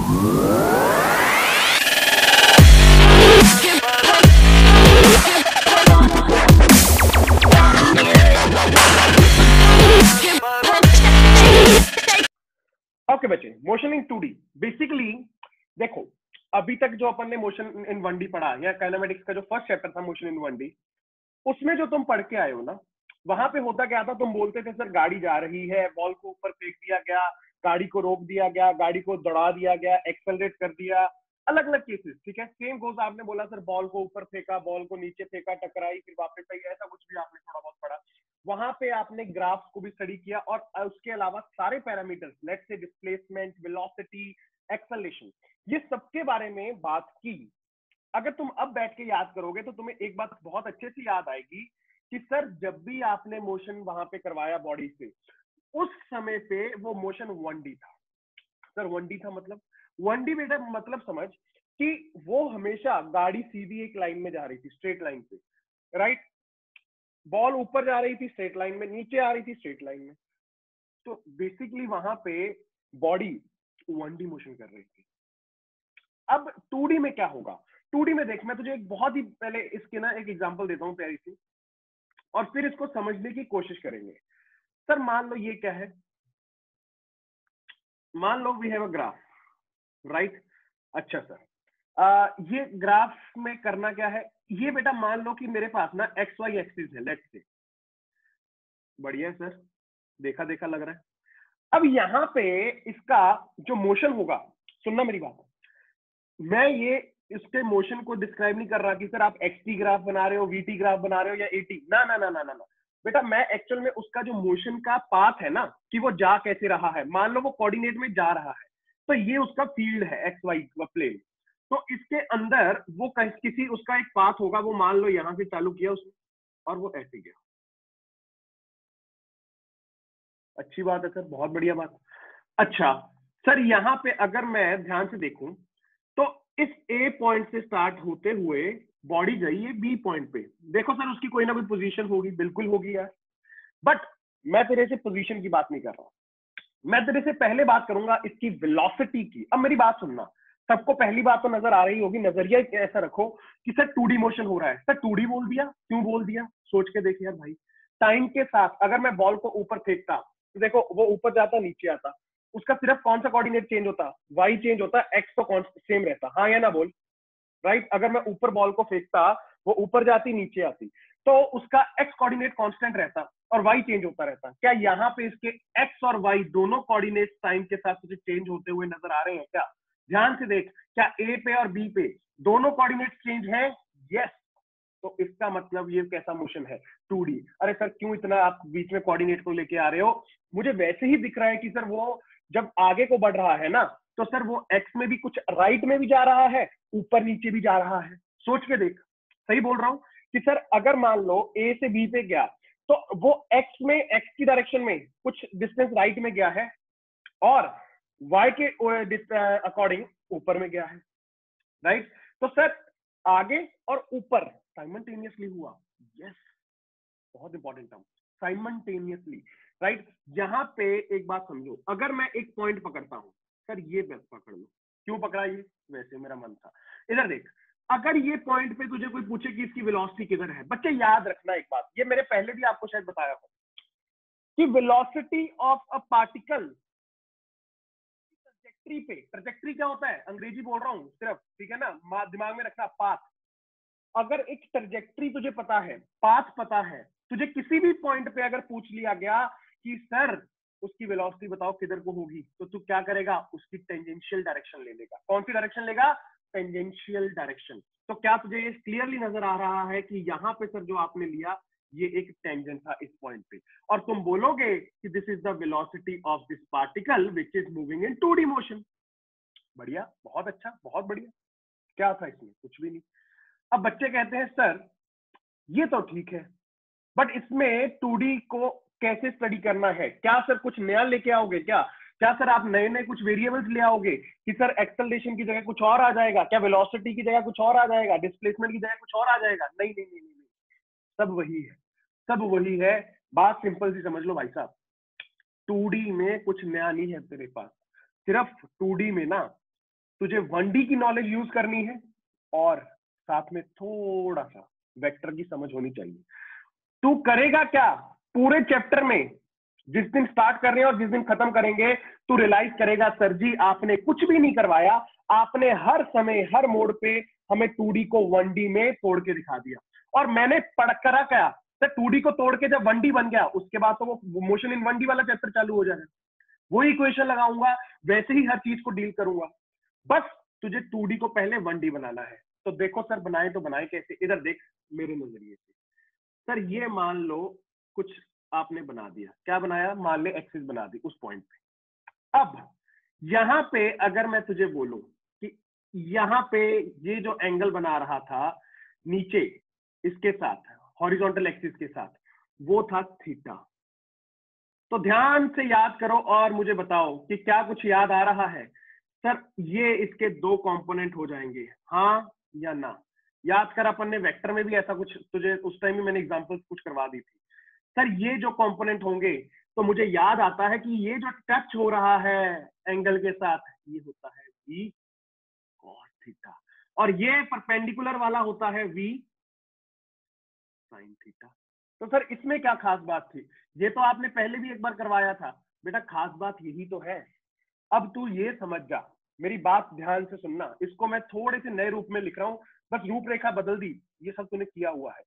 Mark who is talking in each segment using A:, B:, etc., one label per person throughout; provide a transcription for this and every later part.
A: Okay बच्चे, motion in 2D basically देखो, अभी तक जो अपन ने मोशन इन 1D पढ़ा या काइनेमेटिक्स का जो फर्स्ट चैप्टर था मोशन इन 1D, उसमें जो तुम पढ़ के आए हो ना, वहां पे होता क्या था, तुम बोलते थे सर गाड़ी जा रही है, बॉल को ऊपर फेंक दिया गया, गाड़ी को रोक दिया गया, गाड़ी को दौड़ा दिया गया, एक्सेलरेट कर दिया, अलग अलग केसेस, ठीक है। सेम गोज, आपने बोला सर बॉल को ऊपर फेंका, बॉल को नीचे फेंका, टकराई, फिर वापस आई, ऐसा कुछ भी आपने थोड़ा बहुत पढ़ा। वहां पे आपने ग्राफ्स को भी स्टडी किया और उसके अलावा सारे parameters, let's say displacement, velocity, acceleration, ये सबके बारे में बात की। अगर तुम अब बैठ के याद करोगे तो तुम्हें एक बात बहुत अच्छे से याद आएगी कि सर जब भी आपने मोशन वहां पे करवाया बॉडी से, उस समय पे वो मोशन 1D था। सर 1D था मतलब 1D बेटा मतलब समझ कि वो हमेशा गाड़ी सीधी एक लाइन में जा रही थी, स्ट्रेट लाइन पे, राइट। बॉल ऊपर जा रही थी स्ट्रेट लाइन में, नीचे आ रही थी स्ट्रेट लाइन में। तो बेसिकली वहां पे बॉडी 1D मोशन कर रही थी। अब 2D में क्या होगा? 2D में देख, मैं तुझे एक बहुत ही पहले इसके ना एक एग्जांपल देता हूं प्यारी सी, और फिर इसको समझने की कोशिश करेंगे। सर मान लो ये क्या है, मान लो we have a graph, right. अच्छा सर, ये ग्राफ में करना क्या है, ये बेटा मान लो कि मेरे पास ना एक्स वाई एक्सिस है, लेट्स से। बढ़िया है सर, देखा देखा लग रहा है। अब यहाँ पे इसका जो मोशन होगा, सुनना मेरी बात, मैं ये इसके मोशन को डिस्क्राइब नहीं कर रहा कि सर आप एक्सटी ग्राफ बना रहे हो, वीटी ग्राफ बना रहे हो या एटी, ना ना ना ना ना ना बेटा, मैं एक्चुअल में उसका जो मोशन का पाथ है ना, कि वो जा कैसे रहा है, मान लो वो कोऑर्डिनेट में जा रहा है, तो ये उसका फील्ड है, एक्स वाई का प्लेन। तो इसके अंदर वो किसी उसका एक पाथ होगा, वो मान लो यहां से चालू किया उसने और वो ऐसे गया। अच्छी बात है सर, बहुत बढ़िया बात। अच्छा सर, यहाँ पे अगर मैं ध्यान से देखूं तो इस ए पॉइंट से स्टार्ट होते हुए बॉडी गई है बी पॉइंट पे। देखो सर, उसकी कोई ना कोई पोजीशन होगी, बिल्कुल होगी यार, बट मैं तेरे से पोजीशन की बात नहीं कर रहा, मैं तेरे से पहले बात करूंगा इसकी वेलोसिटी की। अब मेरी बात सुनना, सबको पहली बात तो नजर आ रही होगी, नजरिया ऐसा रखो कि सर 2D मोशन हो रहा है। सर 2D बोल दिया, क्यों बोल दिया, सोच के देख यार भाई। टाइम के साथ अगर मैं बॉल को ऊपर फेंकता तो देखो वो ऊपर जाता नीचे आता, उसका सिर्फ कौन सा कोऑर्डिनेट चेंज होता, वाई चेंज होता, एक्स तो सेम रहता, हाँ या ना बोल, राइट। अगर मैं ऊपर बॉल को फेंकता, वो ऊपर जाती नीचे आती, तो उसका एक्स कोऑर्डिनेट कांस्टेंट रहता और वाई चेंज होता रहता। क्या यहाँ पे इसके एक्स और वाई दोनों कोऑर्डिनेट टाइम के साथ तुझे चेंज होते हुए नजर आ रहे हैं क्या? ध्यान से देख, क्या ए पे और बी पे दोनों कोऑर्डिनेट चेंज है? यस। तो इसका मतलब ये कैसा मोशन है? 2D। अरे सर क्यों इतना आप बीच में कोऑर्डिनेट को लेके आ रहे हो? मुझे वैसे ही दिख रहा है कि सर वो जब आगे को बढ़ रहा है ना, तो सर वो एक्स में भी कुछ राइट में भी जा रहा है, ऊपर नीचे भी जा रहा है। सोच के देख, सही बोल रहा हूं कि सर अगर मान लो ए से बी पे गया, तो वो एक्स में, एक्स की डायरेक्शन में कुछ डिस्टेंस राइट में गया है और वाई के अकॉर्डिंग ऊपर में गया है, राइट। तो सर आगे और ऊपर साइमल्टेनियसली हुआ। यस, बहुत इंपॉर्टेंट टर्म, साइमल्टेनियसली, राइट। यहाँ पे एक बात समझो, अगर मैं एक पॉइंट पकड़ता हूं, सर ये बस पकड़ लो, क्यों पकड़ा ये? वैसे मेरा मन था। इधर देख, अगर ये पॉइंट पे तुझे कोई पूछे कि इसकी वेलोसिटी किधर है, बच्चे याद रखना एक बात, ये मेरे पहले भी आपको शायद बताया हो कि velocity of a particle trajectory पे, ट्रजेक्ट्री क्या होता है, अंग्रेजी बोल रहा हूँ सिर्फ, ठीक है ना, दिमाग में रखना, पाथ। अगर एक ट्रजेक्ट्री तुझे पता है, पाथ पता है, तुझे किसी भी पॉइंट पे अगर पूछ लिया गया कि सर उसकी वेलोसिटी बताओ किधर को होगी, तो तू क्या करेगा? उसकी टेंजेंशियल डायरेक्शन ले लेगा। कौन सी डायरेक्शन लेगा? Tangential direction. तो क्या तुझे ये क्लियरली नजर आ रहा है कि यहाँ पे सर जो आपने लिया ये एक टेंजेंट था इस पॉइंट पे, और तुम बोलोगे कि this is the velocity of this particle which is moving in 2D motion. बढ़िया, बहुत अच्छा, बहुत बढ़िया। क्या था इसमें? कुछ भी नहीं। अब बच्चे कहते हैं सर ये तो ठीक है, बट इसमें 2D को कैसे स्टडी करना है? क्या सर कुछ नया लेके आओगे क्या? क्या सर आप नए नए कुछ वेरिएबल्स ले आओगे कि सर एक्सेलरेशन की जगह कुछ और आ जाएगा, क्या वेलोसिटी की जगह कुछ और आ जाएगा, डिस्प्लेसमेंट की जगह कुछ और आ जाएगा? नहीं नहीं नहीं नहीं, सब वही है, सब वही है। बात सिंपल सी समझ लो भाई साहब, 2D में कुछ नया नहीं है तेरे पास। सिर्फ 2D में ना तुझे 1D की नॉलेज यूज करनी है और साथ में थोड़ा सा वेक्टर की समझ होनी चाहिए। तू करेगा क्या पूरे चैप्टर में, जिस दिन स्टार्ट कर रहे हैं और जिस दिन खत्म करेंगे, तू रियलाइज करेगा सर जी आपने कुछ भी नहीं करवाया, आपने हर समय हर मोड पे हमें 2D को 1D में तोड़ के दिखा दिया। और मैंने पढ़ करा क्या सर, 2D को तोड़ के जब 1D बन गया उसके बाद तो वो मोशन इन 1D वाला चैप्टर चालू हो जाएगा, वही इक्वेशन लगाऊंगा, वैसे ही हर चीज को डील करूंगा। बस तुझे 2D को पहले 1D बनाना है। तो देखो सर बनाए तो बनाए कैसे, इधर देख मेरे नजरिए से। सर ये मान लो कुछ आपने बना दिया, क्या बनाया, मान ले एक्सिस बना दी उस पॉइंट पे। अब यहां पे अगर मैं तुझे बोलूं कि यहां पे ये जो एंगल बना रहा था नीचे इसके साथ हॉरिजॉन्टल एक्सिस के साथ, वो था थीटा। तो ध्यान से याद करो और मुझे बताओ कि क्या कुछ याद आ रहा है। सर ये इसके दो कंपोनेंट हो जाएंगे, हाँ या ना। याद कर अपन ने वेक्टर में भी ऐसा कुछ तुझे उस टाइम ही मैंने एग्जांपल्स कुछ करवा दी थी। सर ये जो कंपोनेंट होंगे, तो मुझे याद आता है कि ये जो टच हो रहा है एंगल के साथ, ये होता है v cos थीटा, और ये परपेंडिकुलर वाला होता है v sin थीटा। तो सर इसमें क्या खास बात थी, ये तो आपने पहले भी एक बार करवाया था बेटा, खास बात यही तो है। अब तू ये समझ जा, मेरी बात ध्यान से सुनना, इसको मैं थोड़े से नए रूप में लिख रहा हूं, बस रूपरेखा बदल दी, ये सब तूने किया हुआ है।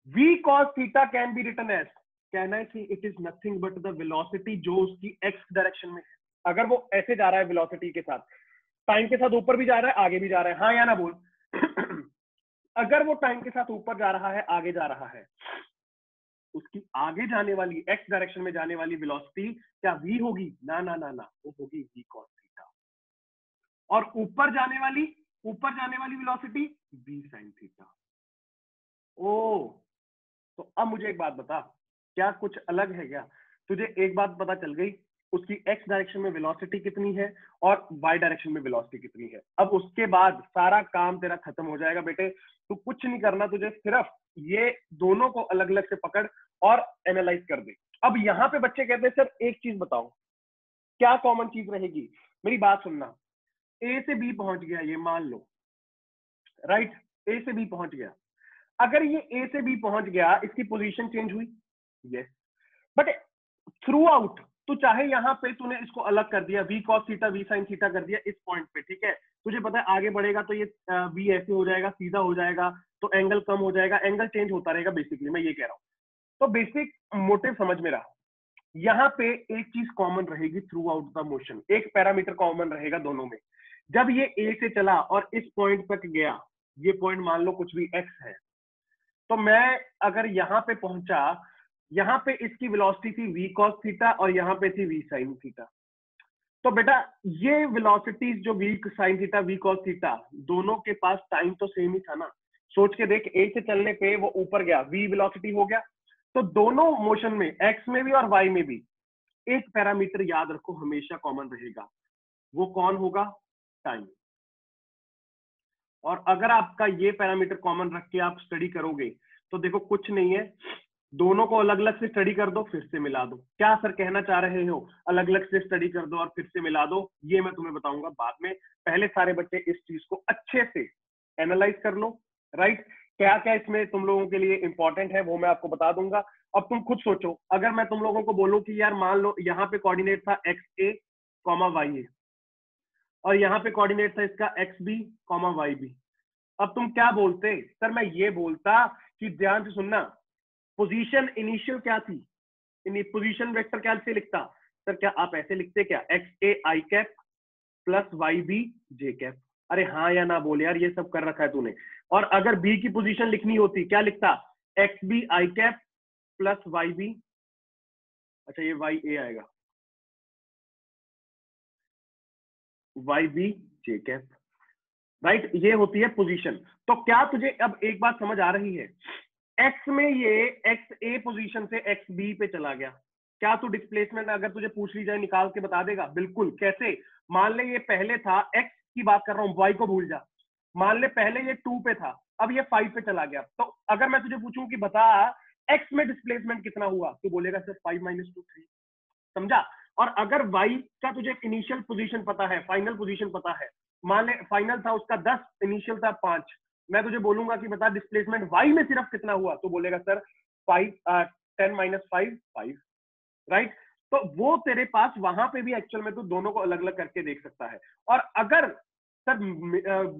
A: v cos theta can be written as, कहना है कि it is nothing but the velocity जो उसकी x डायरेक्शन में है। अगर वो ऐसे जा रहा है वेलोसिटी के साथ, टाइम के साथ ऊपर भी जा रहा है आगे भी जा रहा है, हाँ या ना बोल। अगर वो टाइम के साथ ऊपर जा रहा है आगे जा रहा है, उसकी आगे जाने वाली x डायरेक्शन में जाने वाली वेलोसिटी क्या v होगी, ना ना ना ना, वो होगी v cos थीटा। और ऊपर जाने वाली वेलोसिटी v sin थीटा। ओ, तो अब मुझे एक बात बता, क्या कुछ अलग है क्या? तुझे एक बात पता चल गई, उसकी x डायरेक्शन में वेलोसिटी कितनी है और y डायरेक्शन में वेलोसिटी कितनी है। अब उसके बाद सारा काम तेरा खत्म हो जाएगा बेटे, तू कुछ नहीं करना, तुझे सिर्फ ये दोनों को अलग अलग से पकड़ और एनालाइज कर दे। अब यहाँ पे बच्चे कहते हैं सर एक चीज बताओ, क्या कॉमन चीज रहेगी? मेरी बात सुनना, ए से बी पहुंच गया ये मान लो, राइट, ए से बी पहुंच गया। अगर ये ए से बी पहुंच गया, इसकी पोजीशन चेंज हुई, यस, बट थ्रू आउट तो चाहे यहाँ पे तूने इसको अलग कर दिया, v cos theta v sin theta कर दिया इस पॉइंट पे, ठीक है, तुझे पता है आगे बढ़ेगा तो ये v ऐसे हो जाएगा, सीधा हो जाएगा, तो एंगल कम हो जाएगा, एंगल चेंज होता रहेगा, बेसिकली मैं ये कह रहा हूँ। तो बेसिक मोटिव समझ में रहा, यहाँ पे एक चीज कॉमन रहेगी थ्रू आउट द मोशन, एक पैरामीटर कॉमन रहेगा दोनों में। जब ये ए से चला और इस पॉइंट तक गया, ये पॉइंट मान लो कुछ भी एक्स है, तो मैं अगर यहाँ पे पहुंचा, यहाँ पे इसकी वेलोसिटी थी v cos थीटा और यहाँ पे थी v sin थीटा। तो बेटा ये वेलोसिटीज जो v sin theta v cos theta, दोनों के पास टाइम तो सेम ही था ना। सोच के देख, a से चलने पे वो ऊपर गया, v वेलोसिटी हो गया, तो दोनों मोशन में x में भी और y में भी एक पैरामीटर याद रखो हमेशा कॉमन रहेगा, वो कौन होगा, टाइम। और अगर आपका ये पैरामीटर कॉमन रख के आप स्टडी करोगे तो देखो कुछ नहीं है, दोनों को अलग अलग से स्टडी कर दो, फिर से मिला दो। क्या सर कहना चाह रहे हो, अलग अलग से स्टडी कर दो और फिर से मिला दो, ये मैं तुम्हें बताऊंगा बाद में। पहले सारे बच्चे इस चीज को अच्छे से एनालाइज कर लो, राइट। क्या क्या इसमें तुम लोगों के लिए इंपॉर्टेंट है वो मैं आपको बता दूंगा। अब तुम खुद सोचो, अगर मैं तुम लोगों को बोलूं कि यार मान लो यहाँ पे कोऑर्डिनेट था x A comma y A, और यहाँ पे कोऑर्डिनेट था इसका x B comma y B, अब तुम क्या बोलते? सर मैं ये बोलता कि ध्यान से सुनना, पोजीशन इनिशियल क्या थी, पोजीशन वेक्टर क्या से लिखता? सर क्या आप ऐसे लिखते क्या, X A I cap plus Y B J cap? अरे हाँ या ना बोल यार, ये सब कर रखा है तूने। और अगर बी की पोजीशन लिखनी होती क्या लिखता, x B i cap plus Y B, अच्छा ये वाई ए आएगा, वाई बी जे कैप, राइट, ये होती है पोजीशन। तो क्या तुझे अब एक बात समझ आ रही है, एक्स में ये एक्स ए पोजीशन से एक्स बी पे चला गया, क्या तू डिस्प्लेसमेंट अगर तुझे पूछ ली जाए निकाल के बता देगा? बिल्कुल। कैसे? मान ले ये पहले था, एक्स की बात कर रहा हूं, वाई को भूल जा, मान ले पहले ये 2 पे था, अब ये 5 पे चला गया, तो अगर मैं तुझे पूछूं कि बता एक्स में डिस्प्लेसमेंट कितना हुआ, तो बोलेगा सर 5 - 2 3, समझा। और अगर y का तुझे इनिशियल पोजीशन पता है, फाइनल पोजीशन पता है, मान ले फाइनल था उसका 10, इनिशियल था 5, मैं तुझे बोलूंगा कि बता डिस्प्लेसमेंट वाई में सिर्फ कितना हुआ, तो बोलेगा सर 5 10 - 5 5, राइट। तो वो तेरे पास वहां पे भी एक्चुअल में तू दोनों को अलग अलग करके देख सकता है। और अगर सर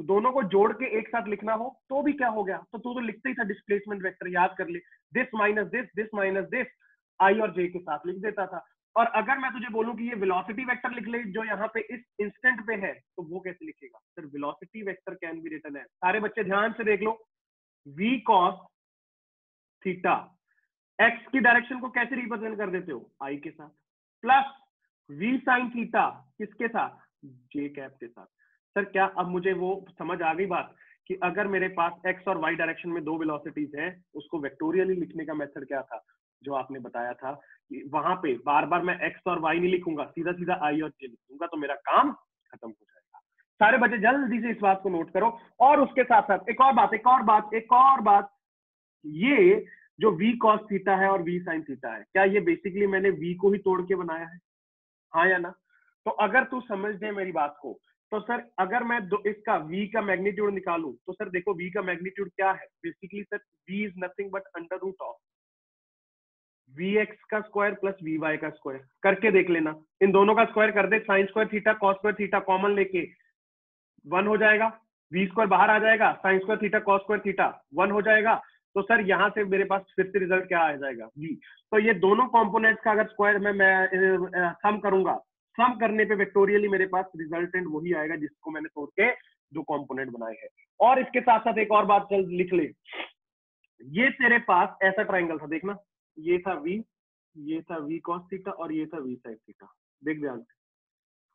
A: दोनों को जोड़ के एक साथ लिखना हो तो भी क्या हो गया, तो तू तो लिखते ही था डिस्प्लेसमेंट वेक्टर, याद कर ले, दिस माइनस दिस आई और जे के साथ लिख देता था। और अगर मैं तुझे बोलूं कि ये वेलोसिटी वेक्टर लिख ले जो यहाँ पे इस इंस्टेंट पे है, तो वो कैसे लिखेगा sir, velocity vector can be written है, सारे बच्चे ध्यान से देख लो, v cos थीटा, एक्स की डायरेक्शन को कैसे रिप्रेजेंट कर देते हो, आई के साथ, प्लस v साइन थीटा किसके साथ, जे कैप के साथ। सर क्या अब मुझे वो समझ आ गई बात कि अगर मेरे पास x और y डायरेक्शन में दो वेलोसिटीज हैं, उसको वेक्टोरियली लिखने का मेथड क्या था, जो आपने बताया था कि वहां पे बार बार मैं x और y नहीं लिखूंगा, सीधा सीधा i और j लिखूंगा, तो मेरा काम खत्म हो जाएगा। सारे बच्चे जल्दी से इस बात को नोट करो। और उसके साथ साथ एक और बात, ये जो v cos थीटा है और v sin थीटा है, क्या ये बेसिकली मैंने v को ही तोड़ के बनाया है, हाँ या ना। तो अगर तू समझ दे मेरी बात को, तो सर अगर मैं इसका v का मैग्नीट्यूड निकालूं, तो सर देखो v का मैग्नीट्यूड क्या है, basically sir v is nothing but under root of vx का स्क्वायर प्लस vy का स्क्वायर, करके देख लेना, इन दोनों का स्क्वायर कर दे, sine square theta cos square theta common लेके 1 हो जाएगा, v स्क्वायर बाहर आ जाएगा, sine square theta cos square theta 1 हो जाएगा। तो सर यहां से मेरे पास फिर से रिजल्ट क्या आ जाएगा, v। तो ये दोनों कंपोनेंट्स का अगर स्क्वायर में मैं सम करूंगा, सम करने पे वेक्टोरियली मेरे पास रिजल्टेंट वही आएगा जिसको मैंने तोड़ के दो कंपोनेंट बनाए हैं। और इसके साथ साथ एक और बात चल लिख ले, ये तेरे पास ऐसा ट्राइंगल था, देखना, ये था v, ये था v cos थीटा और ये था v sin थीटा, देख ध्यान से,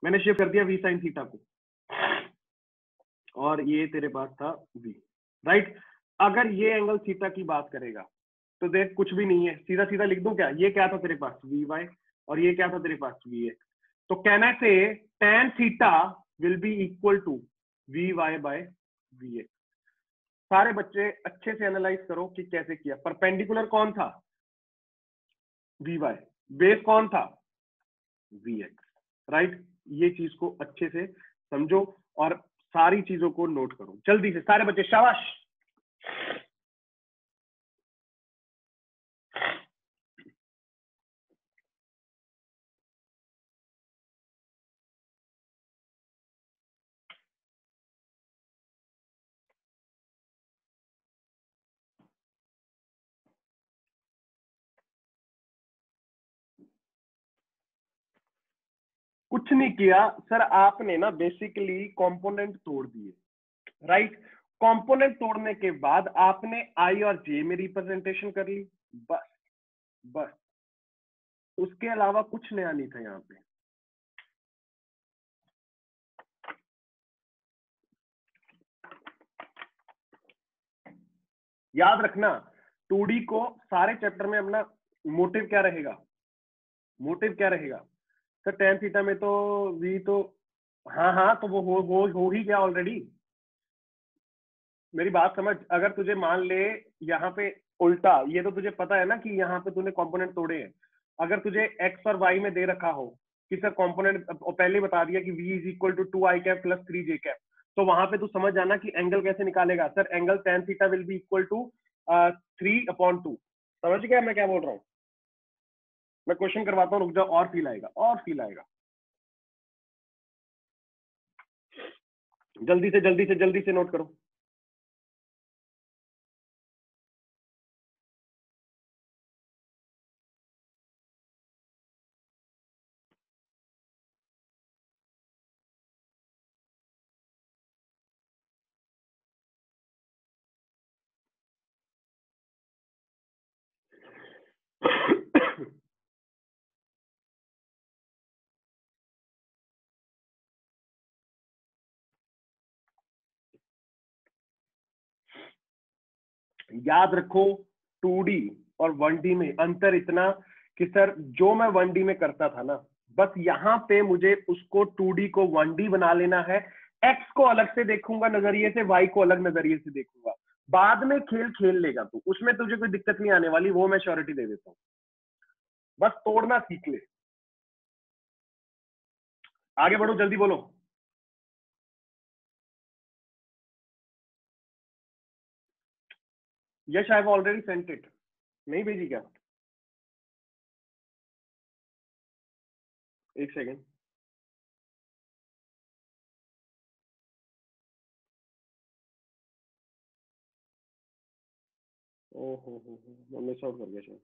A: मैंने शिफ्ट कर दिया v sin थीटा को, और ये तेरे पास था v, राइट। अगर ये एंगल थीटा की बात करेगा तो देख कुछ भी नहीं है, सीधा सीधा लिख दूं क्या, ये क्या था तेरे पास vy और ये क्या था तेरे पास vx, तो कहना से tan theta will be equal to vy by vx। सारे बच्चे अच्छे से एनालाइज करो कि कैसे किया, परपेंडिकुलर कौन था, vy, बेस कौन था, vx, राइट। ये चीज को अच्छे से समझो और सारी चीजों को नोट करो जल्दी से, सारे बच्चे शाबाश। कुछ नहीं किया सर, आपने ना बेसिकली कंपोनेंट तोड़ दिए, राइट। कंपोनेंट तोड़ने के बाद आपने आई और जे में रिप्रेजेंटेशन कर ली, बस बस, उसके अलावा कुछ नया नहीं था यहाँ पे। याद रखना 2D को सारे चैप्टर में अपना मोटिव क्या रहेगा, मोटिव क्या रहेगा सर, tan थीटा में तो v तो, हाँ हाँ, तो वो हो ही गया ऑलरेडी। मेरी बात समझ, अगर तुझे मान ले यहाँ पे उल्टा, ये तो तुझे पता है ना कि यहाँ पे तूने कंपोनेंट तोड़े हैं, अगर तुझे x और y में दे रखा हो कि सर कंपोनेंट पहले बता दिया कि v is equal to 2i cap plus 3j cap, तो वहां पे तू समझ जाना कि एंगल कैसे निकालेगा, sir angle tan theta will be equal to 3/2। समझ गया मैं क्या बोल रहा हूँ, मैं क्वेश्चन करवाता हूँ, रुक जाओ, और फील आएगा, और फील आएगा, जल्दी से नोट करो। याद रखो 2D और 1D में अंतर इतना कि सर जो मैं 1D में करता था ना, बस यहाँ पे मुझे उसको 2D को 1D बना लेना है, x को अलग से देखूंगा नजरिए से, y को अलग नजरिए से देखूंगा, बाद में खेल खेल लेगा तू, उसमें तुझे कोई दिक्कत नहीं आने वाली, वो मैं श्योरिटी दे देता हूँ, बस तोड़ना सीख ले। आगे बढ़ो, जल्दी बोलो। Yes I have already sent it, नहीं भेजी क्या? एक सेकेंड, ओहो मैं मिस आउट कर गया शायद।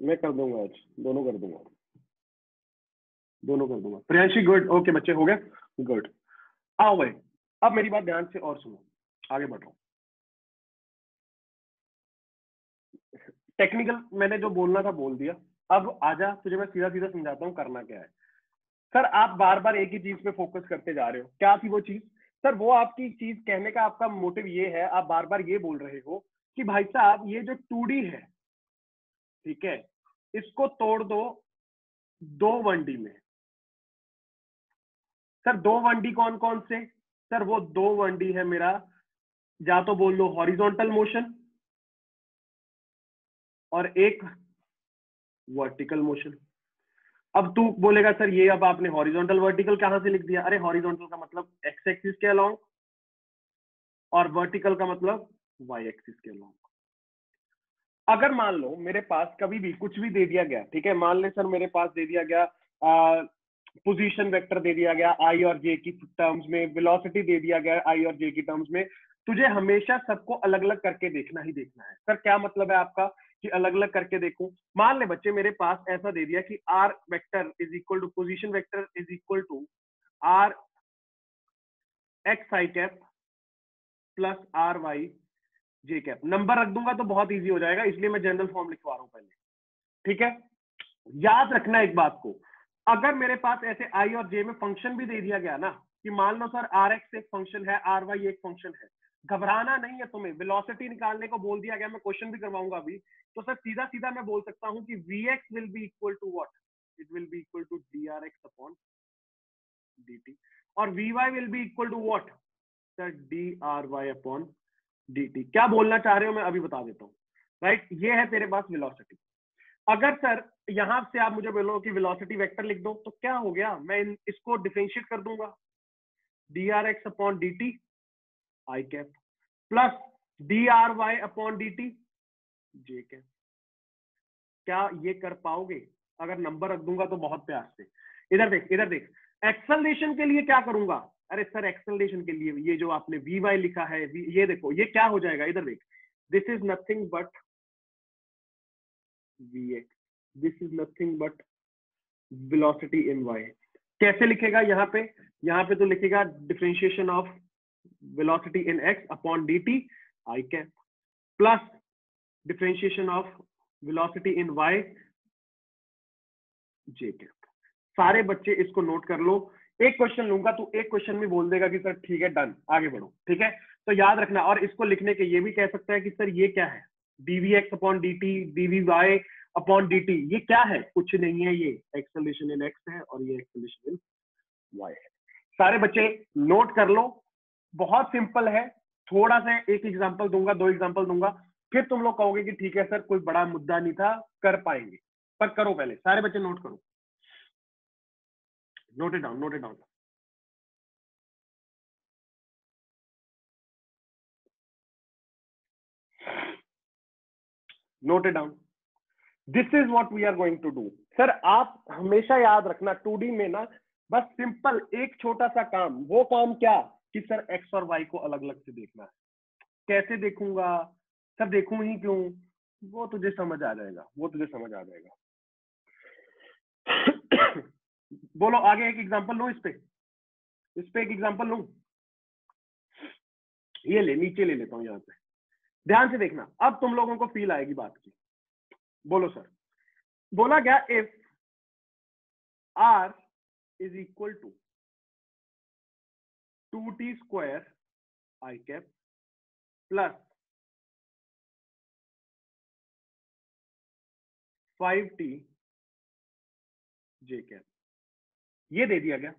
A: मैं कर दूंगा आज, दोनों कर दूंगा, दोनों कर दूंगा। प्रियांशी गुड, ओके बच्चे हो गया, गुड। आओ भाई, अब मेरी बात ध्यान से और सुनो, आगे बढ़ो। टेक्निकल मैंने जो बोलना था बोल दिया, अब आजा तुझे मैं सीधा सीधा समझाता हूँ करना क्या है। सर आप बार बार एक ही चीज पे फोकस करते जा रहे हो, क्या थी वो चीज? सर वो आपकी चीज कहने का आपका मोटिव ये है, आप बार बार ये बोल रहे हो कि भाई साहब ये जो 2D है, ठीक है, इसको तोड़ दो दो 1D में। सर दो 1D कौन कौन से? सर वो दो 1D है मेरा, या तो बोल लो हॉरिजॉन्टल मोशन और एक वर्टिकल मोशन। अब तू बोलेगा सर ये अब आपने हॉरिजॉन्टल वर्टिकल कहां से लिख दिया? अरे हॉरिजॉन्टल का मतलब एक्स एक्सिस के अलोंग और वर्टिकल का मतलब वाई एक्सिस के अलोंग। अगर मान लो मेरे पास कभी भी कुछ भी दे दिया गया, ठीक है, मान ले सर मेरे पास दे दिया गया पोजीशन वेक्टर दे दिया गया आई और जे की टर्म्स में, वेलोसिटी दे दिया गया आई और जे की टर्म्स में, तुझे हमेशा सबको अलग अलग करके देखना ही देखना है। सर क्या मतलब है आपका कि अलग अलग करके देखूं? मान ले बच्चे मेरे पास ऐसा दे दिया कि R vector is equal to position vector is equal to R X I cap plus R Y J cap. Number रख दूंगा तो बहुत इजी हो जाएगा, इसलिए मैं जनरल फॉर्म लिखवा रहा हूं पहले, ठीक है। याद रखना एक बात को, अगर मेरे पास ऐसे आई और जे में फंक्शन भी दे दिया गया ना, कि मान लो सर आर एक्स एक फंक्शन है, आर वाई एक फंक्शन है, घबराना नहीं है तुम्हें, वेलोसिटी निकालने को बोल दिया गया, मैं क्वेश्चन भी करवाऊंगा अभी, तो सर सीधा सीधा मैं बोल सकता हूं कि v x will be equal to what? It will be equal to d are x upon D t, और v y will be equal to what? Sir d R Y upon D t. क्या बोलना चाह रहे हो मैं अभी बता देता हूँ, राइट। ये है तेरे पास वेलोसिटी। अगर सर यहां से आप मुझे बोलो कि वेलोसिटी वेक्टर लिख दो, तो क्या हो गया, मैं इसको डिफरेंशिएट कर दूंगा, D are x upon D T I cap plus D R Y upon D T J cap. क्या ये कर पाओगे? अगर नंबर रख दूंगा तो बहुत प्यार से। इधर देख, इधर देख, एक्सेलरेशन के लिए क्या करूंगा? अरे सर एक्सेलरेशन के लिए ये जो आपने वी वाई लिखा है, ये देखो ये क्या हो जाएगा, इधर देख, this is nothing but V X, this is nothing but velocity in Y. कैसे लिखेगा यहाँ पे तो लिखेगा differentiation of velocity in X upon D T I cap plus differentiation of velocity in Y J cap. सारे बच्चे इसको note कर लो, एक क्वेश्चन लूंगा तो एक क्वेश्चन में बोल देगा कि सर ठीक है डन, आगे बढ़ो, ठीक है। तो याद रखना, और इसको लिखने के ये भी कह सकता है कि सर ये क्या है, D V X upon D T D V Y upon D T, ये क्या है? कुछ नहीं है, ये एक्सेलरेशन इन एक्स है और ये एक्सेलरेशन इन वाई है। सारे बच्चे नोट कर लो, बहुत सिंपल है। थोड़ा सा एक एग्जांपल दूंगा, दो एग्जांपल दूंगा, फिर तुम लोग कहोगे कि ठीक है सर कोई बड़ा मुद्दा नहीं था, कर पाएंगे। पर करो पहले, सारे बच्चे नोट करो, note it down, note it down. Note it down, this is what we are going to do. Sir आप हमेशा याद रखना 2D में ना, बस सिंपल एक छोटा सा काम, वो काम क्या कि सर एक्स और वाई को अलग अलग से देखना है। कैसे देखूंगा? सर देखूं ही क्यों, वो तुझे समझ आ जाएगा, वो तुझे समझ आ जाएगा। बोलो आगे एक एग्जांपल लो, इस पे एक एग्जांपल लूं, ये ले, नीचे ले लेता हूं यहाँ पे, ध्यान से देखना, अब तुम लोगों को फील आएगी बात की। बोलो सर, बोला गया if R is equal to 2t square I cap plus 5t J cap, ये दे दिया गया।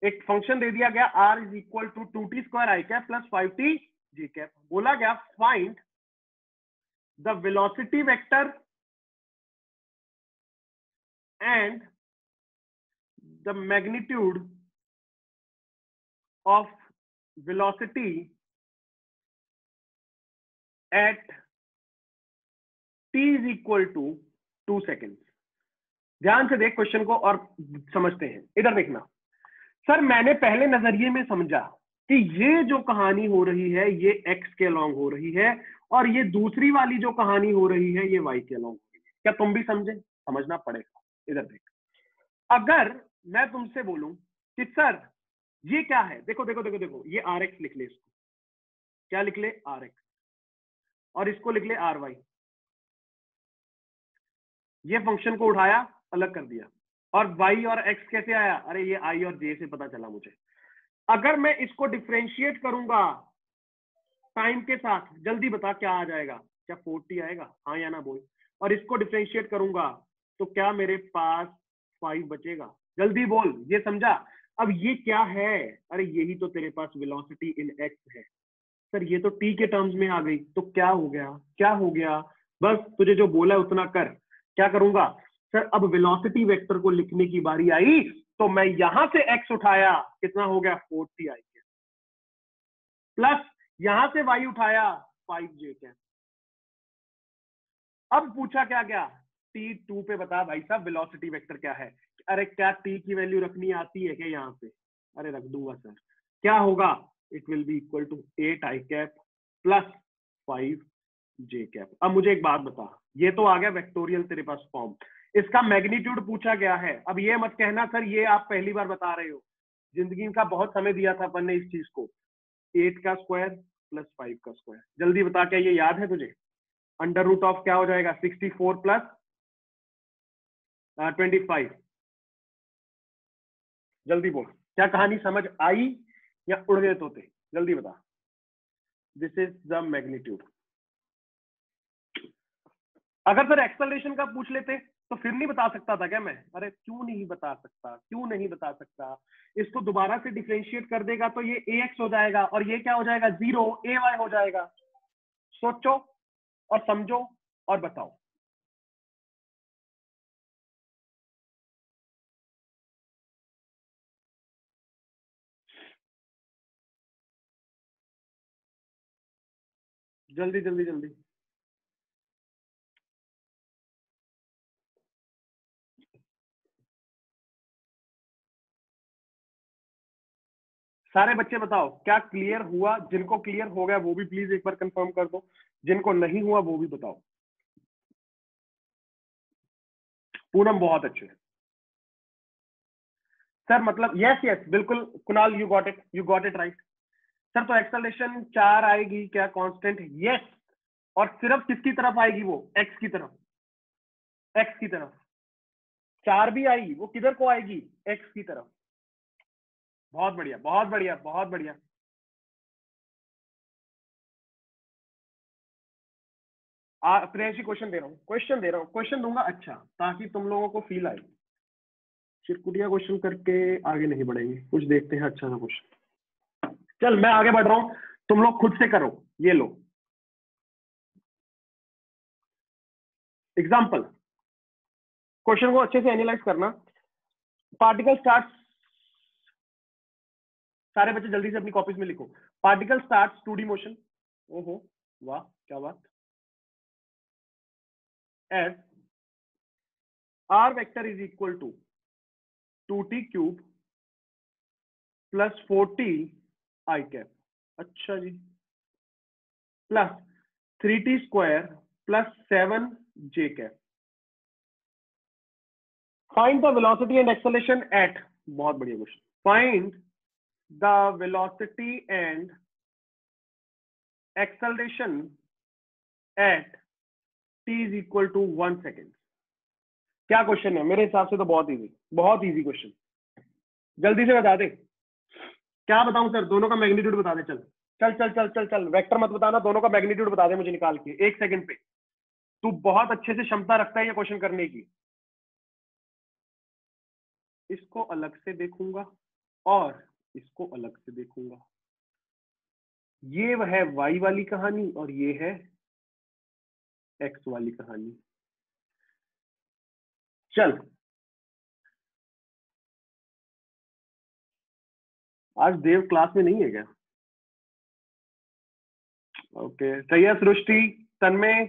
A: एक फंक्शन दे दिया गया r is equal to 2t square I cap plus 5t J cap. बोला गया find the velocity vector and the magnitude of velocity at t is equal to 2 second. ध्यान से देख क्वेश्चन को और समझते हैं। इधर देखना सर, मैंने पहले नजरिए में समझा कि ये जो कहानी हो रही है ये x के अलोंग हो रही है और ये दूसरी वाली जो कहानी हो रही है ये y के अलोंग हो रही है। क्या तुम भी समझे? समझना पड़ेगा। इधर देख, अगर मैं तुमसे बोलूं कि सर ये क्या है, देखो देखो देखो देखो, ये rx लिख ले, इसको क्या लिख ले, rx, और इसको लिख ले ry। ये फंक्शन को उठाया, अलग कर दिया, और y और x कैसे आया? अरे ये i और j से पता चला मुझे। अगर मैं इसको डिफरेंशिएट करूंगा टाइम के साथ, जल्दी बता क्या आ जाएगा? क्या 40 आएगा? हाँ या ना बोल। और इसको डिफरेंशिएट करूंगा तो क्या मेरे पास 5 बचेगा? जल्दी बोल, ये समझा? अब ये क्या है? अरे यही तो तेरे पास वेलोसिटी इन x है। सर ये तो t के टर्म्स में आ गई, तो क्या हो गया? क्या हो गया? बस तुझे जो बोला है उतना कर। क्या करूंगा सर? अब वेलोसिटी वेक्टर को लिखने की बारी आई तो मैं यहां से x उठाया, कितना हो गया? 40 आई कैप, प्लस यहां से y उठाया 5j कैप। अब पूछा क्या गया? t2 पे बता भाई साहब वेलोसिटी वेक्टर क्या है। अरे क्या t की वैल्यू रखनी आती है क्या यहाँ पे? अरे रख दूंगा सर। क्या होगा? It will be equal to 8 I cap plus 5 J cap. अब मुझे एक बात बता, ये तो आ गया वेक्टोरियल तेरे पास फॉर्म, इसका मैग्नीट्यूड पूछा गया है। अब ये मत कहना सर ये आप पहली बार बता रहे हो, जिंदगी का बहुत समय दिया था अपन ने इस चीज को। 8 का स्क्वायर प्लस 5 का स्क्वायर, जल्दी बता क्या ये याद है तुझे? अंडर रूट ऑफ क्या हो जाएगा? 64 प्लस 25। जल्दी बोल, क्या कहानी समझ आई या उड़ गए तोते? जल्दी बता। This is the magnitude. अगर सर एक्सेलरेशन का पूछ लेते तो फिर नहीं बता सकता था क्या मैं? अरे क्यों नहीं बता सकता? क्यों नहीं बता सकता? इसको दोबारा से डिफरेंशिएट कर देगा तो ये ax हो जाएगा और ये क्या हो जाएगा? 0 ay हो जाएगा। सोचो और समझो और बताओ। जल्दी जल्दी जल्दी। सारे बच्चे बताओ क्या क्लियर हुआ? जिनको क्लियर हो गया वो भी प्लीज एक बार कंफर्म कर दो, जिनको नहीं हुआ वो भी बताओ। पूनम बहुत अच्छे सर, मतलब यस यस बिल्कुल Kunal, you got it right sir. तो एक्सेलरेशन 4 आएगी क्या कांस्टेंट? यस। और सिर्फ किसकी तरफ आएगी? वो एक्स की तरफ, एक्स की तरफ। 4 भी आएगी, वो किधर को आएगी? एक्स की तरफ। बहुत बढ़िया बहुत बढ़िया बहुत बढ़िया। प्रियांशी क्वेश्चन दे रहा हूँ, क्वेश्चन दे रहा हूँ, क्वेश्चन दूंगा अच्छा, ताकि तुम लोगों को फील आए। चिरकुटिया क्वेश्चन करके आगे नहीं बढ़ेंगे, कुछ देखते हैं अच्छा सा क्वेश्चन। चल मैं आगे बढ़ रहा हूं, तुम लोग खुद से करो। ये लो एग्जाम्पल, क्वेश्चन को अच्छे से एनालाइज करना। पार्टिकल स्टार्ट, सारे बच्चे जल्दी से अपनी कॉपीज में लिखो। पार्टिकल स्टार्ट 2D मोशन, ओहो वाह क्या बात, as r vector is equal to 2t cube plus 4t i cap, अच्छा जी, plus 3t square plus 7 j cap. Find the velocity and acceleration at, बहुत बढ़िया question, find the velocity and acceleration at t is equal to 1 second. क्या question है? मेरे हिसाब से तो बहुत इजी क्वेश्चन। जल्दी से बता दे। क्या बताऊं सर? दोनों का मैग्नीट्यूड बता दे। चल चल चल चल चल चल, वेक्टर मत बताना, दोनों का मैग्नीट्यूड बता दे मुझे निकाल के 1 सेकंड पे। तू बहुत अच्छे से क्षमता रखता है ये क्वेश्चन करने की। इसको अलग से देखूंगा, और इसको अलग से देखूंगा। ये है y वाली कहानी और ये है x वाली कहानी। चल, आज देव क्लास में नहीं है क्या? ओके, सैयद, सृष्टि, तन्मय,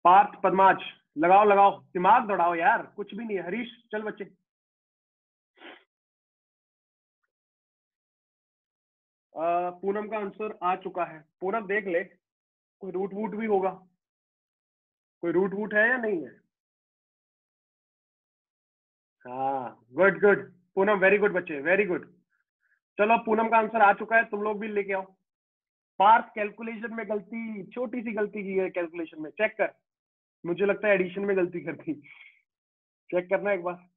A: पार्थ, पद्माज, लगाओ लगाओ, दिमाग दौड़ाओ यार, कुछ भी नहीं है। हरीश, चल बच्चे। पूनम का आंसर आ चुका है। पूनम देख ले, कोई रूट वूट भी होगा, कोई रूट वूट है या नहीं है? हाँ, good good Poonam, very good बच्चे, वेरी गुड। चलो, पूनम का आंसर आ चुका है, तुम लोग भी लेके आओ। पार्थ, कैलकुलेशन में गलती, छोटी सी गलती की है कैलकुलेशन में, चेक कर। मुझे लगता है एडिशन में गलती कर दी, चेक करना एक बार।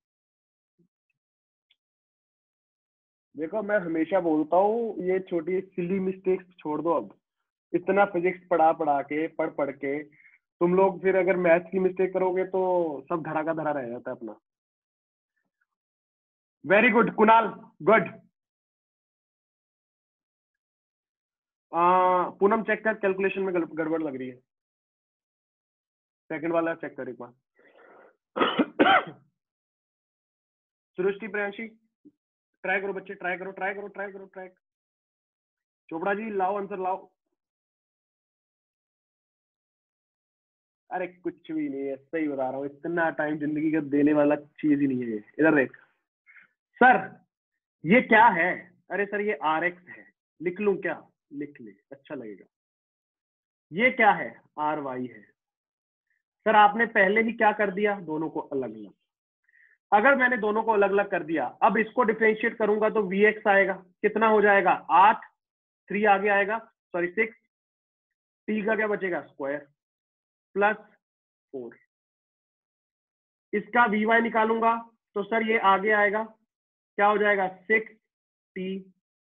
A: देखो, मैं हमेशा बोलता हूँ ये छोटी सिली मिस्टेक्स छोड़ दो अब। इतना फिजिक्स पढ़ा पढ़ा के, पढ़ पढ़ के तुम लोग फिर अगर मैथ्स की मिस्टेक करोगे तो सब धरा का धरा रह जाता है अपना। Very good Kunal, good. Poonam check कर, कैलकुलेशन में गड़बड़ लग रही है। सेकंड वाला चेक कर एक बार। सृष्टि, प्रियांशी, ट्राई करो बच्चे, ट्राई करो ट्राई करो ट्राई करो ट्राई। चोपड़ा जी, लाओ आंसर लाओ। अरे कुछ भी नहीं है, सही बता रहा हूँ, इतना टाइम जिंदगी का देने वाला चीज ही नहीं है। इधर देख सर, ये क्या है? अरे सर, ये RX है। लिख लूं क्या? लिख ले, अच्छा लगेगा। ये क्या है? RY है। सर, आपने पहले ही क्या कर दिया? दोनों को अलग अलग। अगर मैंने दोनों को अलग अलग कर दिया, अब इसको डिफरेंशिएट करूंगा तो VX आएगा। कितना हो जाएगा? 8, 3 आगे आएगा, सॉरी 6, T का क्या बचेगा? Square, plus 4। इसका VY निकालूंगा तो सर ये आगे आएगा, क्या हो जाएगा? 6T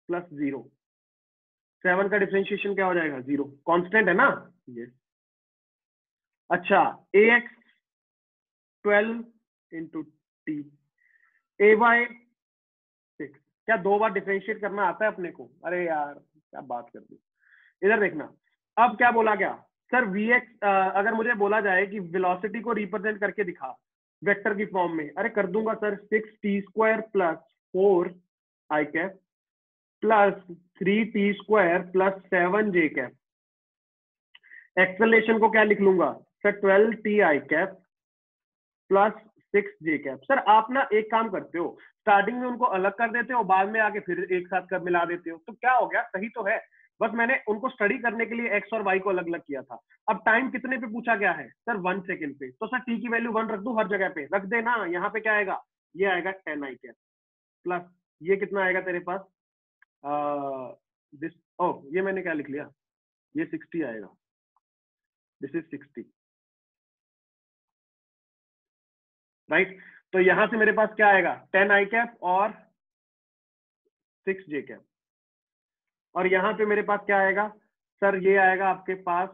A: plus 0। 7 का डिफरेंशिएशन क्या हो जाएगा? 0। कांस्टेंट है ना ये? अच्छा, AX 12 इंटू टी, AY 6। क्या 2 बार डिफरेंशिएट करना आता है अपने को? अरे यार, क्या बात कर दी। इधर देखना, अब क्या बोला गया? सर VX, अगर मुझे बोला जाए कि वेलोसिटी को रिप्रेजेंट करके दिखा वेक्टर की फॉर्म में, अरे कर दूंगा sir. 6T² plus 4I cap plus 3T² plus 7J cap. Acceleration को क्या लिख लूंगा sir? 12Ti cap plus 6J cap. Sir आप ना एक काम करते हो, स्टार्टिंग में उनको अलग कर देते हो, बाद में आके फिर एक साथ कर मिला देते हो, तो क्या हो गया? सही तो है, बस मैंने उनको स्टडी करने के लिए एक्स और वाई को अलग अलग किया था। अब टाइम कितने पे पूछा गया है सर? 1 सेकेंड पे, तो सर टी की वैल्यू 1 रख दू, हर जगह पे रख देना। यहाँ पे क्या आएगा? ये आएगा 10I कैप प्लस ये कितना आएगा तेरे पास? दिस, ओ ये मैंने क्या लिख लिया? ये 60 आएगा, दिस इज 60, राइट। तो यहां से मेरे पास क्या आएगा? 10I कैप और 6J कैप। और यहाँ पे मेरे पास क्या आएगा सर? ये आएगा आपके पास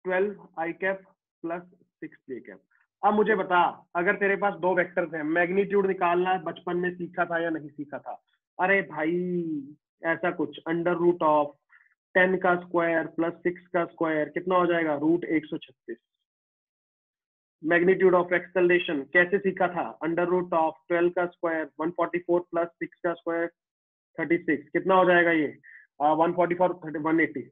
A: 12I cap plus 6J cap. अब मुझे बता, अगर तेरे पास दो वेक्टर्स हैं, मैग्नीट्यूड निकालना बचपन में सीखा था या नहीं सीखा था? अरे भाई, ऐसा कुछ अंडर रूट ऑफ 10 का स्क्वायर प्लस 6 का स्क्वायर कितना हो जाएगा? रूट 136। मैग्नीट्यूड ऑफ एक्सेलरेशन कैसे सीखा था? अंडर रूट ऑफ 12 का स्क्वायर 144 प्लस 6 का स्क्वायर 36। कितना हो जाएगा ये? 144 180।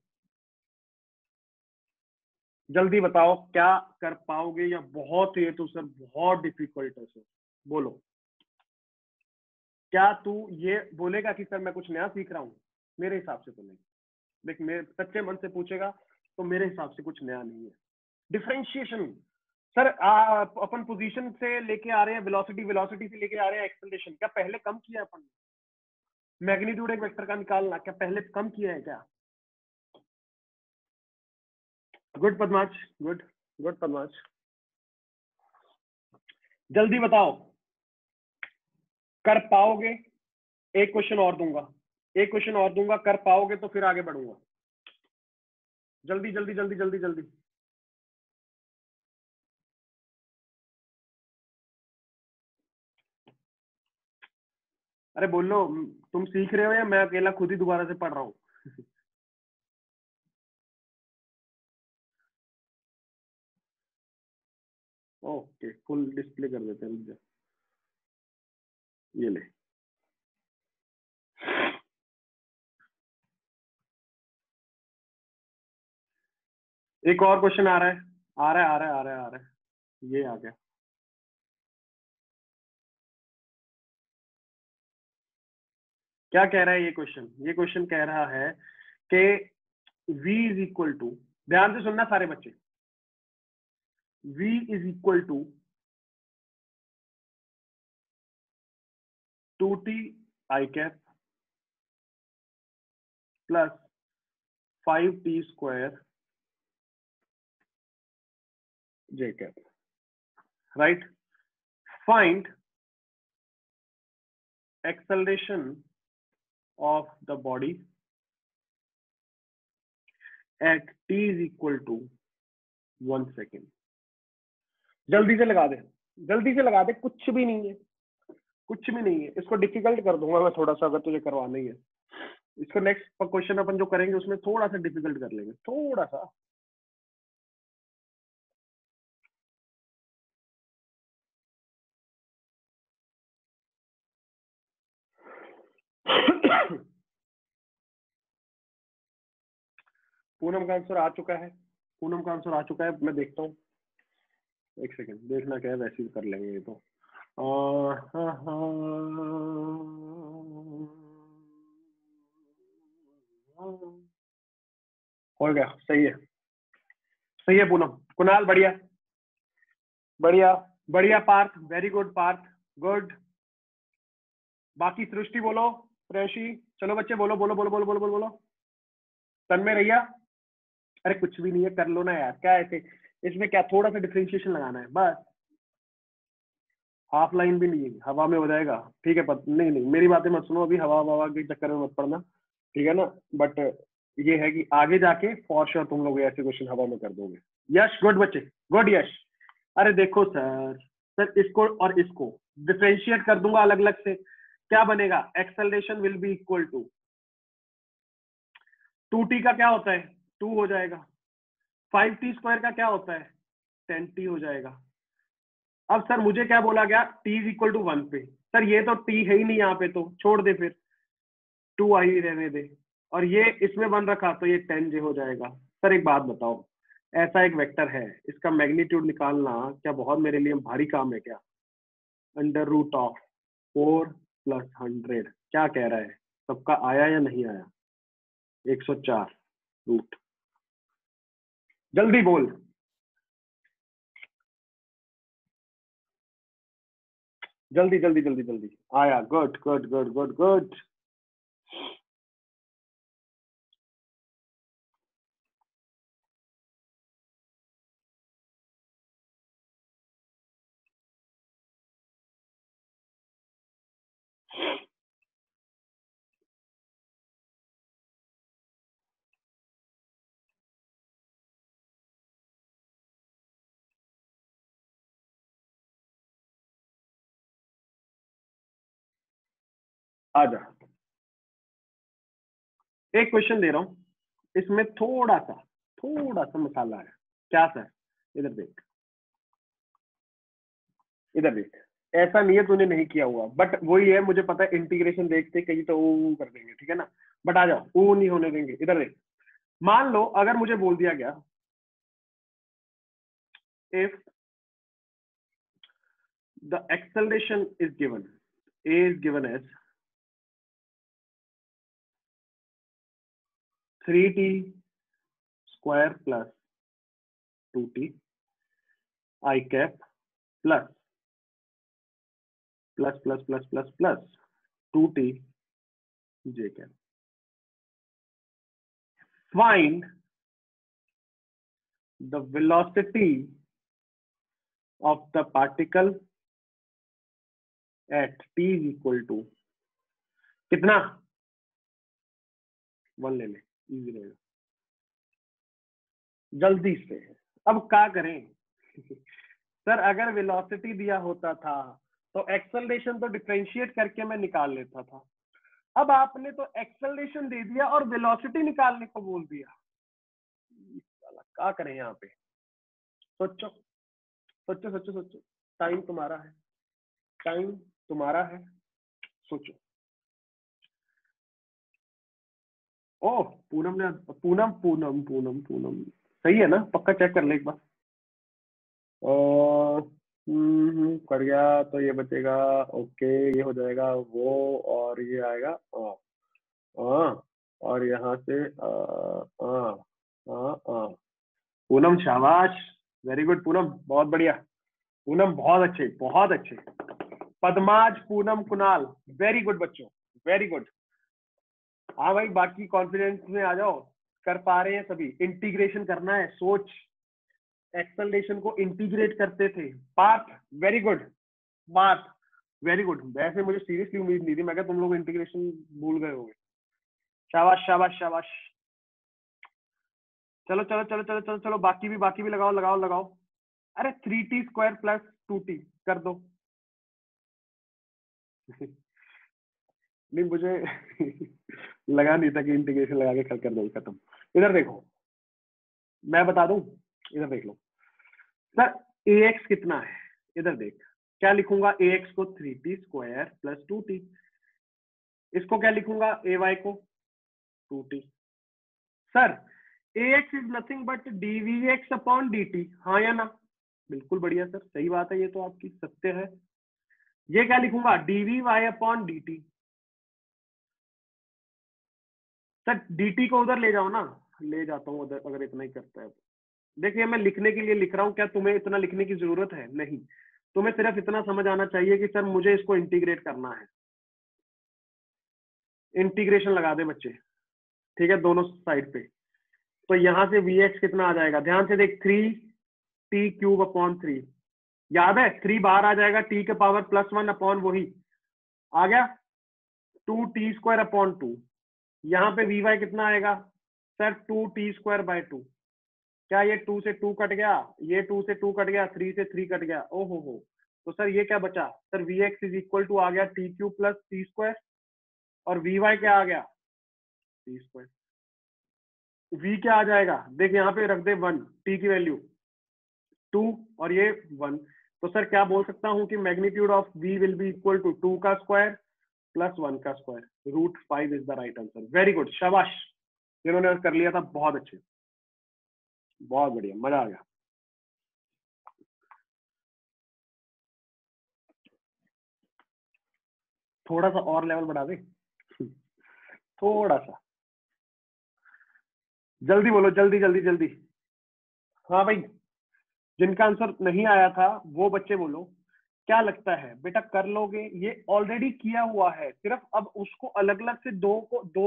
A: जल्दी बताओ, क्या कर पाओगे या बहुत? ये तो सर बहुत डिफिकल्ट है सर, बोलो। क्या तू ये बोलेगा कि सर मैं कुछ नया सीख रहा हूँ? मेरे हिसाब से तो नहीं। देख, मेरे सच्चे मन से पूछेगा तो मेरे हिसाब से कुछ नया नहीं है। डिफरेंशिएशन सर, अपन पोजीशन से लेके आ रहे हैं वेलोसिटी, वेलोसिटी से लेके आ रहे हैं एक्सेलरेशन। क्या पहले कम किया है अपन ने? मैग्नीट्यूड एक वेक्टर का निकालना क्या पहले कम किया है क्या? Good Padmaj, good good Padmaj. जल्दी बताओ, कर पाओगे? एक क्वेश्चन और दूंगा, एक क्वेश्चन और दूंगा, कर पाओगे तो फिर आगे बढ़ूंगा। जल्दी जल्दी जल्दी जल्दी जल्दी। अरे बोलो, तुम सीख रहे हो या मैं अकेला खुद ही दोबारा से पढ़ रहा हूँ? ओके, फुल डिस्प्ले कर देते हैं, रुक जा। ये ले। एक और क्वेश्चन आ रहा है, आ रहा है, आ रहा है, आ रहा है, आ रहा है। ये आ गया। क्या कह रहा है ये क्वेश्चन? ये क्वेश्चन कह रहा है कि v इज इक्वल टू, ध्यान से सुनना सारे बच्चे, v is equal to 2t I cap plus 5t square J cap, right? Find acceleration of the body at t is equal to 1 second. जल्दी से लगा दे, जल्दी से लगा दे, कुछ भी नहीं है, कुछ भी नहीं है। इसको डिफिकल्ट कर दूंगा मैं थोड़ा सा, अगर तुझे करवाना ही है। इसको नेक्स्ट क्वेश्चन अपन जो करेंगे उसमें थोड़ा सा डिफिकल्ट कर लेंगे, थोड़ा सा। पूनम का आंसर आ चुका है, पूनम का आंसर आ चुका है, मैं देखता हूँ, एक सेकंड, देखना क्या है, वैसे ही कर लेंगे ये तो। हो गया, सही है, सही है पूनम। कुणाल बढ़िया, बढ़िया, बढ़िया। Parth, very good Parth, good. बाकी सृष्टि बोलो, प्रेशी, चलो बच्चे बोलो, बोलो बोलो बोलो बोलो बोलो बोलो। तन्मय रैया, अरे कुछ भी नहीं है, कर लो ना यार, क्या ऐसे, इसमें क्या थोड़ा सा डिफरेंशिएशन लगाना है बस। हाफ लाइन भी नहीं है, हवा में हो जाएगा, ठीक है? नहीं नहीं, मेरी बातें मत सुनो अभी, हवा हवा के चक्कर में मत पड़ना, ठीक है ना? बट ये है कि आगे जाके फॉर श्योर तुम लोग ऐसे क्वेश्चन हवा में कर दोगे। यश, गुड बच्चे, गुड यश। अरे देखो सर, सर इसको और इसको डिफरेंशिएट कर दूंगा अलग अलग से, क्या बनेगा? Acceleration will be equal to 2t का क्या होता है, 2 हो जाएगा। 5t स्क्वायर का क्या होता है, 10t हो जाएगा। अब सर मुझे क्या बोला गया, t इज इक्वल टू 1 पे। सर ये तो t है ही नहीं यहाँ पे, तो छोड़ दे फिर, 2 आई रहने दे। और ये इसमें बन रखा तो ये 10j हो जाएगा। सर एक बात बताओ, ऐसा एक वेक्टर है, इसका मैग्नीट्यूड निकालना क्या बहुत मेरे लिए भारी काम है क्या? अंडर रूट ऑफ 4 प्लस 100, क्या कह रहा है? सबका आया या नहीं आया? 104 रूट, जल्दी बोल। जल्दी जल्दी जल्दी जल्दी, आया, good good good good good. आजा, एक क्वेश्चन दे रहा हूं, इसमें थोड़ा सा मसाला है। क्या सर? इधर देख, इधर देख, ऐसा नहीं है तूने नहीं किया हुआ, बट वही है, मुझे पता है इंटीग्रेशन देखते कहीं तो वो कर देंगे, ठीक है ना? बट आ जाओ, वो नहीं होने देंगे। इधर देख, मान लो अगर मुझे बोल दिया गया, if the acceleration is given, a is given as 3t square plus 2t I cap plus plus plus plus plus plus 2t j cap. Find the velocity of the particle at t is equal to कितना? 1 ले ले, easy रहेगा, जल्दी से। अब क्या करें? Sir अगर वेलोसिटी दिया होता था तो एक्सेलरेशन तो डिफरेंशिएट करके मैं निकाल लेता था। अब आपने तो एक्सेलरेशन दे दिया और वेलोसिटी निकालने को बोल दिया। क्या करें यहाँ पे? सोचो सोचो सोचो सोचो, टाइम तुम्हारा है, टाइम तुम्हारा है, सोचो। ओह पूनम ने, पूनम पूनम पूनम पूनम सही है ना? पक्का चेक कर ले एक बार। और कर गया तो ये बचेगा, ओके ये हो जाएगा वो, और ये आएगा और यहाँ से पूनम शाबाश, वेरी गुड पूनम, बहुत बढ़िया पूनम, बहुत अच्छे बहुत अच्छे। पद्माज, पूनम, कुणाल, वेरी गुड बच्चों, वेरी गुड। हाँ भाई बाकी कॉन्फिडेंस में आ जाओ, कर पा रहे हैं सभी। इंटीग्रेशन करना है, सोच, एक्सेलरेशन को इंटीग्रेट करते थे। Parth very good, Parth very good. वैसे मुझे सीरियसली उम्मीद नहीं थी, मैं क्या तुम लोग इंटीग्रेशन भूल गए होंगे। शाबाश शाबाश शाबाश। चलो चलो चलो चलो चलो चलो, बाकी भी लगाओ लगाओ लगाओ। अरे 3t स्क्वायर प्लस 2t कर दो। नहीं मुझे लगा नहीं था कि इंटीग्रेशन लगा के कर दो खत्म। इधर देखो, मैं बता दूं, इधर देख लो सर, ax कितना है, इधर देख। क्या लिखूंगा ax को? 3t square plus 2t। इसको क्या लिखूंगा? ay को 2t। Sir ax is nothing but dvx upon dt, हाँ या ना? बिल्कुल बढ़िया सर, सही बात है, ये तो आपकी सत्य है। ये क्या लिखूंगा? dvy upon dt। Sir dt को उधर ले जाओ ना, ले जाता हूँ उधर, अगर इतना ही करता है तो। देखिए मैं लिखने के लिए लिख रहा हूँ, क्या तुम्हें इतना लिखने की जरूरत है? नहीं, तुम्हें सिर्फ इतना समझ आना चाहिए कि सर मुझे इसको इंटीग्रेट करना है। इंटीग्रेशन लगा दे बच्चे, ठीक है, दोनों साइड पे। तो यहां से vx कितना आ जाएगा? ध्यान से देख, 3t क्यूब अपॉन 3, याद है 3 बाहर आ जाएगा, t के पावर +1 अपॉन वही आ गया 2t स्क्वायर अपॉन 2। यहाँ पे vy कितना आएगा सर? 2t square by 2। क्या ये 2 से 2 कट गया, ये 2 से 2 कट गया, 3 से 3 कट गया, ओ हो। तो सर ये क्या बचा sir? vx is equal to आ गया t cube plus t square, और vy क्या आ गया? t square. v क्या आ जाएगा? देख यहाँ पे रख दे 1, t की वैल्यू 2 और ये 1। तो सर क्या बोल सकता हूँ कि magnitude of v will be equal to 2 का स्क्वायर प्लस 1 का square, √5 is the right answer. Very good, शाबाश, जिन्होंने कर लिया था बहुत अच्छे, बहुत बढ़िया, मजा आ गया। थोड़ा सा और लेवल बढ़ा दे, थोड़ा सा, जल्दी बोलो, जल्दी जल्दी जल्दी। हाँ भाई, जिनका आंसर नहीं आया था वो बच्चे बोलो। क्या लगता है बेटा, कर लोगे? ये ऑलरेडी किया हुआ है, सिर्फ अब उसको अलग अलग से दो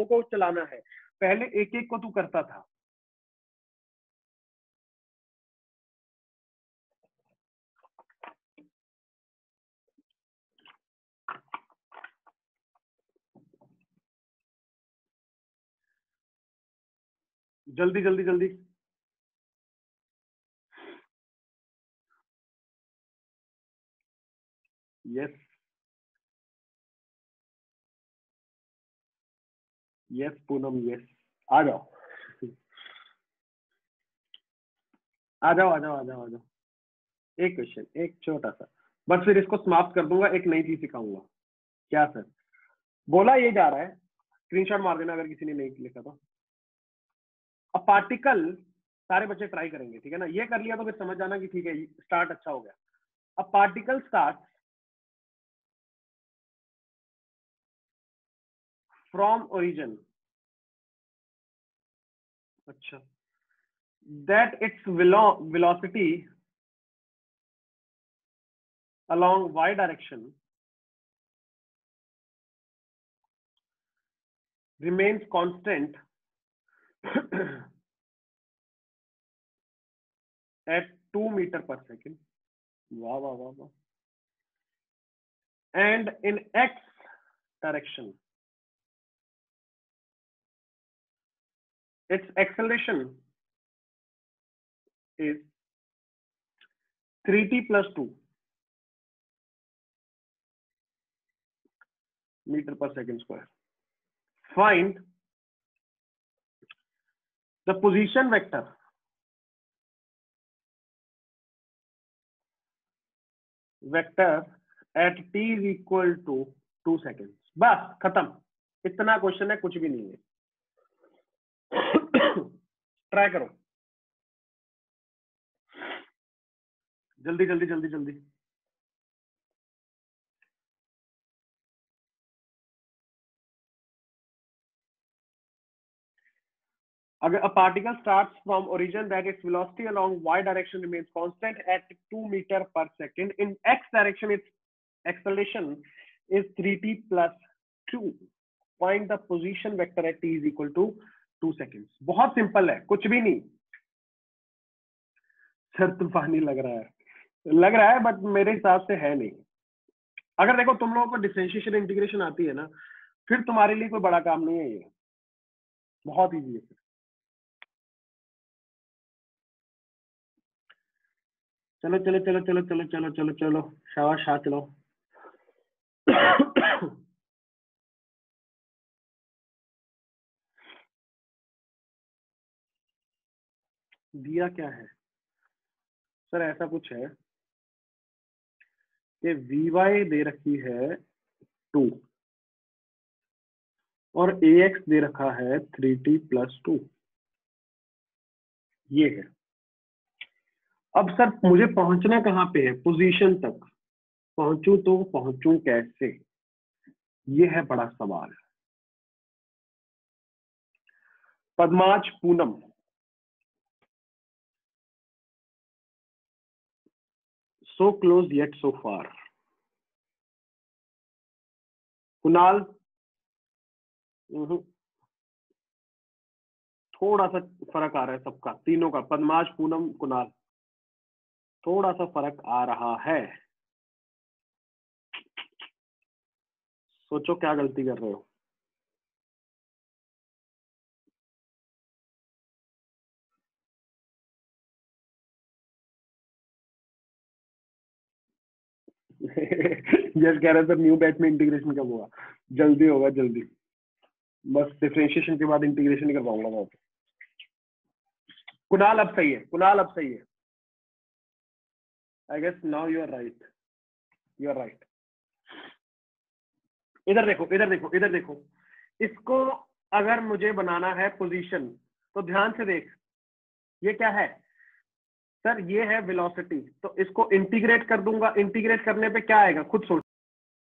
A: को चलाना है। पहले एक एक को तू करता था। जल्दी जल्दी जल्दी। यस यस पूनम यस, आ जाओ आ जाओ आ जाओ आ जाओ आ जाओ। एक क्वेश्चन, एक छोटा सा, बस फिर इसको समाप्त कर दूंगा, एक नई चीज सिखाऊंगा। क्या सर? बोला ये जा रहा है, स्क्रीनशॉट मार देना अगर किसी ने नहीं लिखा तो। अ पार्टिकल, सारे बच्चे ट्राई करेंगे, ठीक है ना? ये कर लिया तो फिर समझ जाना कि ठीक है, स्टार्ट अच्छा हो गया। A particle start from origin, अच्छा, that it's velocity along y direction remains constant at 2 meter per second, वाह वाह वाह वाह, and in x direction its acceleration is 3t plus 2, metre per second square. Find the position vector at t is equal to 2 second. बस खत्म, इतना question है, कुछ भी नहीं है। ट्राई करो, जल्दी जल्दी जल्दी जल्दी। अगर a particle starts from origin that its velocity along y direction remains constant at 2 meter per second, in x direction its acceleration is 3t plus 2. Find the position vector at t is equal to 2 seconds. बहुत simple है, कुछ भी नहीं। Sir तूफानी लग रहा है but मेरे हिसाब से है नहीं। अगर देखो तुम लोगों को डिफरेंशिएशन इंटीग्रेशन आती है ना, फिर तुम्हारे लिए कोई बड़ा काम नहीं है, ये बहुत इजी है। चलो चलो चलो चलो चलो चलो चलो चलो, शाबाश, चलो। दिया क्या है सर? ऐसा कुछ है कि Vy दे रखी है 2 और Ax दे रखा है 3t plus 2। ये है। अब सर मुझे पहुंचना कहाँ पे है? पोजीशन तक पहुंचूं तो पहुंचूं कैसे? ये है बड़ा सवाल। पद्माज Poonam, so close yet so far। Kunal, थोड़ा सा फर्क आ रहा है सबका, तीनों का, पद्माज पूनम कुणाल, थोड़ा सा फर्क आ रहा है। सोचो क्या गलती कर रहे हो। यस कह रहे सर न्यू बैच में इंटीग्रेशन कब होगा? जल्दी होगा, जल्दी। बस डिफरेंशिएशन के बाद इंटीग्रेशन ही कर पाऊंगा मैं। कुणाल अब सही है, कुणाल अब सही है। I guess now you are right, you are right. इधर देखो, इधर देखो, इधर देखो। इसको अगर मुझे बनाना है पोजीशन, तो ध्यान से देख, ये क्या है सर? ये है वेलोसिटी। तो इसको इंटीग्रेट कर दूंगा, इंटीग्रेट करने पे क्या आएगा खुद सोच।